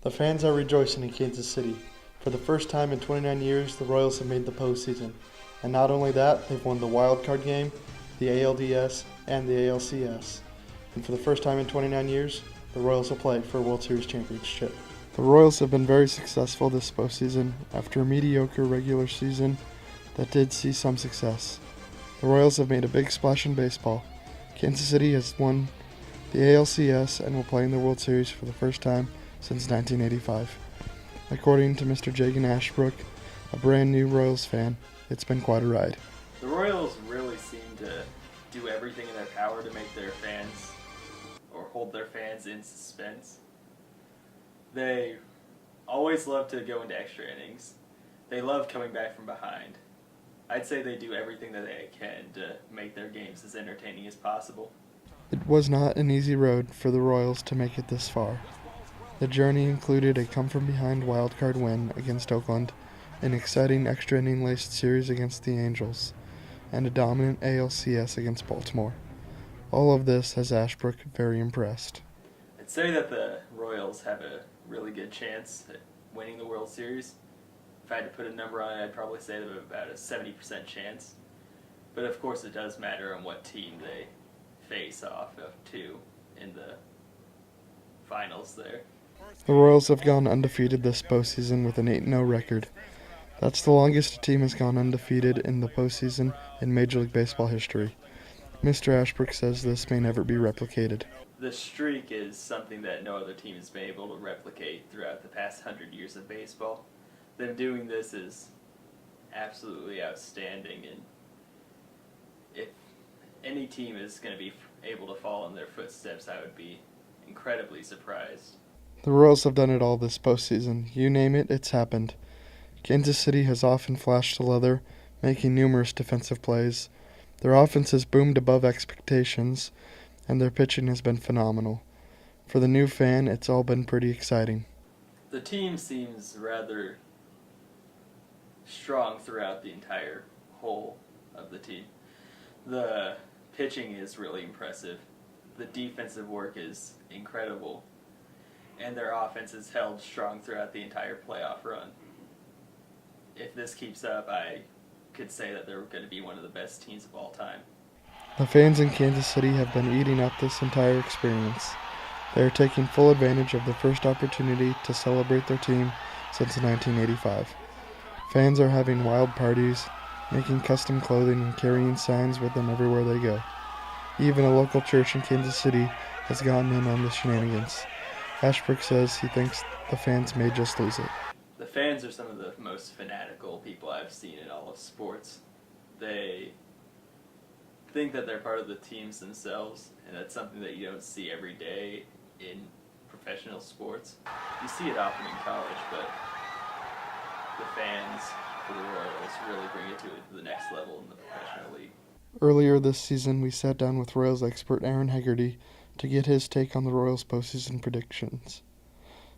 The fans are rejoicing in Kansas City. For the first time in 29 years, the Royals have made the postseason. And not only that, they've won the wild card game, the ALDS, and the ALCS. And for the first time in 29 years, the Royals will play for a World Series championship. The Royals have been very successful this postseason after a mediocre regular season that did see some success. The Royals have made a big splash in baseball. Kansas City has won the ALCS and will play in the World Series for the first time since 1985. According to Mr. Jagan Ashbrook, a brand new Royals fan, it's been quite a ride. The Royals really seem to do everything in their power to make their fans, or hold their fans in suspense. They always love to go into extra innings. They love coming back from behind. I'd say they do everything that they can to make their games as entertaining as possible. It was not an easy road for the Royals to make it this far. The journey included a come-from-behind wildcard win against Oakland, an exciting extra-inning-laced series against the Angels, and a dominant ALCS against Baltimore. All of this has Ashbrook very impressed. I'd say that the Royals have a really good chance at winning the World Series. If I had to put a number on it, I'd probably say they have about a 70% chance. But of course it does matter on what team they face off of to in the finals there. The Royals have gone undefeated this postseason with an 8-0 record. That's the longest a team has gone undefeated in the postseason in Major League Baseball history. Mr. Ashbrook says this may never be replicated. The streak is something that no other team has been able to replicate throughout the past 100 years of baseball. Them doing this is absolutely outstanding, and if any team is going to be able to follow in their footsteps, I would be incredibly surprised. The Royals have done it all this postseason. You name it, it's happened. Kansas City has often flashed the leather, making numerous defensive plays. Their offense has boomed above expectations, and their pitching has been phenomenal. For the new fan, it's all been pretty exciting. The team seems rather strong throughout the entire whole of the team. The pitching is really impressive. The defensive work is incredible. And their offense is held strong throughout the entire playoff run. If this keeps up, I could say that they're going to be one of the best teams of all time. The fans in Kansas City have been eating up this entire experience. They are taking full advantage of the first opportunity to celebrate their team since 1985. Fans are having wild parties, making custom clothing and carrying signs with them everywhere they go. Even a local church in Kansas City has gotten in on the shenanigans. Ashbrook says he thinks the fans may just lose it. The fans are some of the most fanatical people I've seen in all of sports. They think that they're part of the teams themselves, and that's something that you don't see every day in professional sports. You see it often in college, but the fans for the Royals really bring it to the next level in the professional league. Earlier this season, we sat down with Royals expert Aaron Hegarty to get his take on the Royals' postseason predictions.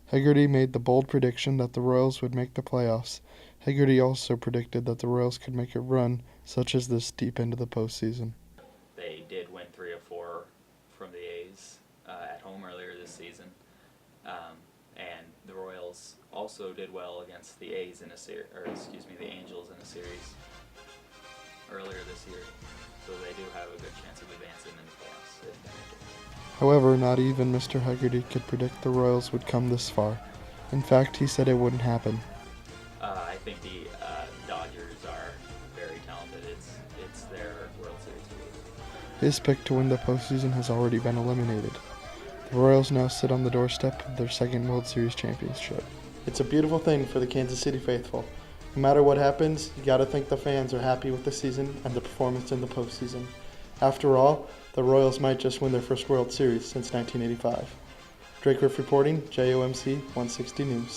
Hegarty made the bold prediction that the Royals would make the playoffs. Hegarty also predicted that the Royals could make a run such as this deep into the postseason. They did win 3 of 4 from the A's at home earlier this season. And the Royals also did well against the A's in a the Angels in a series earlier this year. So they do have a good chance of advancing in the playoffs if they make it. However, not even Mr. Hegarty could predict the Royals would come this far. In fact, he said it wouldn't happen. I think the Dodgers are very talented. It's their World Series to lose. His pick to win the postseason has already been eliminated. The Royals now sit on the doorstep of their second World Series championship. It's a beautiful thing for the Kansas City faithful. No matter what happens, you gotta think the fans are happy with the season and the performance in the postseason. After all, the Royals might just win their first World Series since 1985. Drake Riff reporting, JOMC 160 News.